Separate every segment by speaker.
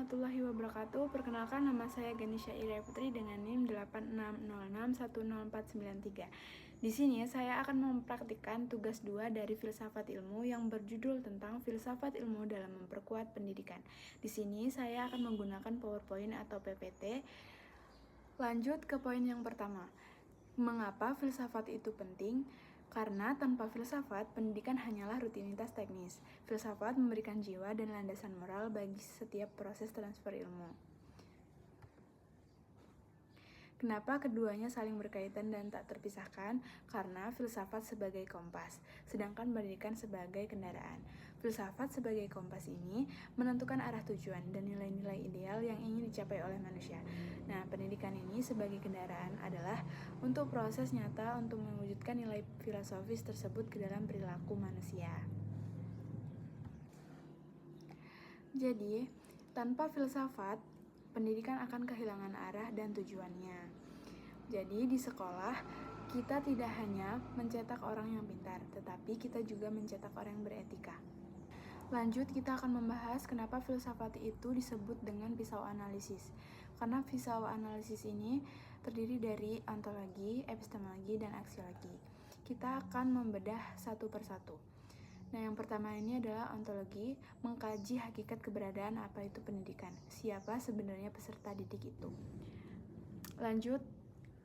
Speaker 1: warahmatullahi wabarakatuh. Perkenalkan, nama saya Ganesha Ira Putri dengan NIM 8606104993. Di sini saya akan mempraktikkan tugas 2 dari filsafat ilmu yang berjudul tentang filsafat ilmu dalam memperkuat pendidikan. Di sini saya akan menggunakan PowerPoint atau PPT. Lanjut ke poin yang pertama. Mengapa filsafat itu penting? Karena tanpa filsafat, pendidikan hanyalah rutinitas teknis. Filsafat memberikan jiwa dan landasan moral bagi setiap proses transfer ilmu. Kenapa keduanya saling berkaitan dan tak terpisahkan? Karena filsafat sebagai kompas, sedangkan pendidikan sebagai kendaraan. Filsafat sebagai kompas ini menentukan arah tujuan dan nilai-nilai ideal yang ingin dicapai oleh manusia. Nah, pendidikan ini sebagai kendaraan adalah untuk proses nyata untuk mewujudkan nilai filosofis tersebut ke dalam perilaku manusia. Jadi, tanpa filsafat, pendidikan akan kehilangan arah dan tujuannya. Jadi di sekolah, kita tidak hanya mencetak orang yang pintar, tetapi kita juga mencetak orang yang beretika. Lanjut, kita akan membahas kenapa filsafat itu disebut dengan pisau analisis. Karena pisau analisis ini terdiri dari ontologi, epistemologi, dan aksiologi. Kita akan membedah satu persatu. Nah, yang pertama ini adalah ontologi, mengkaji hakikat keberadaan apa itu pendidikan. Siapa sebenarnya peserta didik itu. Lanjut,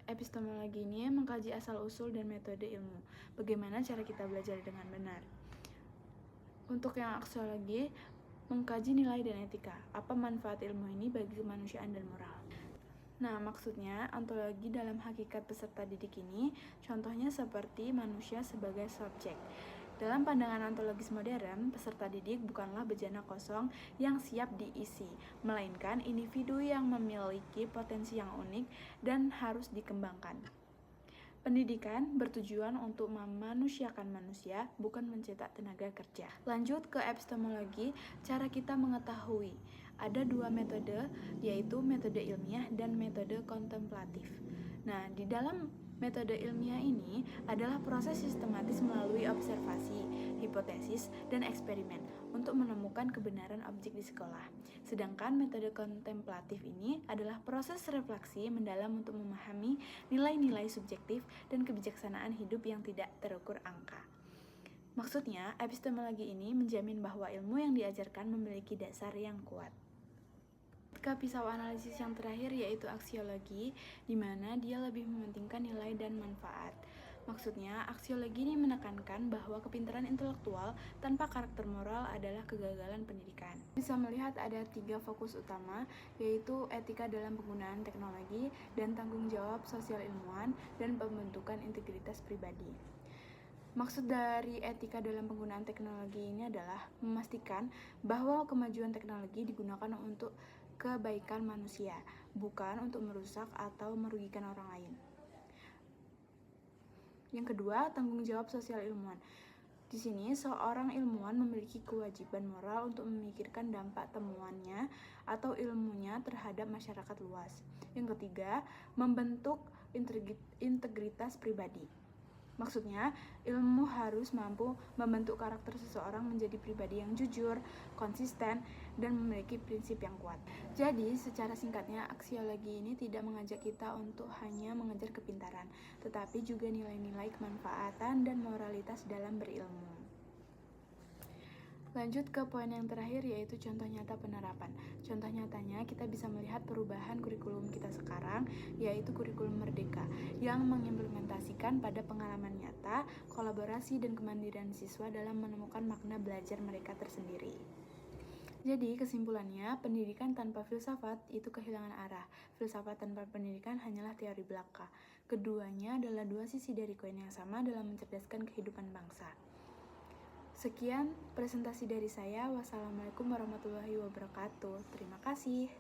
Speaker 1: epistemologi ini mengkaji asal-usul dan metode ilmu. Bagaimana cara kita belajar dengan benar. Untuk yang aksiologi, mengkaji nilai dan etika. Apa manfaat ilmu ini bagi kemanusiaan dan moral. Nah, maksudnya ontologi dalam hakikat peserta didik ini contohnya seperti manusia sebagai subjek. Dalam pandangan ontologis modern, peserta didik bukanlah bejana kosong yang siap diisi, melainkan individu yang memiliki potensi yang unik dan harus dikembangkan. Pendidikan bertujuan untuk memanusiakan manusia, bukan mencetak tenaga kerja. Lanjut ke epistemologi, cara kita mengetahui. Ada dua metode, yaitu metode ilmiah dan metode kontemplatif. Nah, di dalam metode ilmiah ini adalah proses sistematis melalui observasi, hipotesis, dan eksperimen untuk menemukan kebenaran objek di sekolah. Sedangkan metode kontemplatif ini adalah proses refleksi mendalam untuk memahami nilai-nilai subjektif dan kebijaksanaan hidup yang tidak terukur angka. Maksudnya, epistemologi ini menjamin bahwa ilmu yang diajarkan memiliki dasar yang kuat. Ke pisau analisis yang terakhir yaitu aksiologi, di mana dia lebih mementingkan nilai dan manfaat. Maksudnya, aksiologi ini menekankan bahwa kepintaran intelektual tanpa karakter moral adalah kegagalan pendidikan. Bisa melihat ada 3 fokus utama, yaitu etika dalam penggunaan teknologi dan tanggung jawab sosial ilmuwan dan pembentukan integritas pribadi. Maksud dari etika dalam penggunaan teknologi ini adalah memastikan bahwa kemajuan teknologi digunakan untuk kebaikan manusia, bukan untuk merusak atau merugikan orang lain. Yang kedua, tanggung jawab sosial ilmuwan. Di sini, seorang ilmuwan memiliki kewajiban moral untuk memikirkan dampak temuannya atau ilmunya terhadap masyarakat luas. Yang ketiga, membentuk integritas pribadi. Maksudnya, ilmu harus mampu membentuk karakter seseorang menjadi pribadi yang jujur, konsisten, dan memiliki prinsip yang kuat. Jadi, secara singkatnya, aksiologi ini tidak mengajak kita untuk hanya mengejar kepintaran, tetapi juga nilai-nilai kemanfaatan dan moralitas dalam berilmu. Lanjut ke poin yang terakhir yaitu contoh nyata penerapan. Contoh nyatanya kita bisa melihat perubahan kurikulum kita sekarang yaitu kurikulum merdeka yang mengimplementasikan pada pengalaman nyata, kolaborasi dan kemandirian siswa dalam menemukan makna belajar mereka tersendiri. Jadi kesimpulannya, pendidikan tanpa filsafat itu kehilangan arah. Filsafat tanpa pendidikan hanyalah teori belaka. Keduanya adalah dua sisi dari koin yang sama dalam mencerdaskan kehidupan bangsa. Sekian presentasi dari saya. Wassalamualaikum warahmatullahi wabarakatuh. Terima kasih.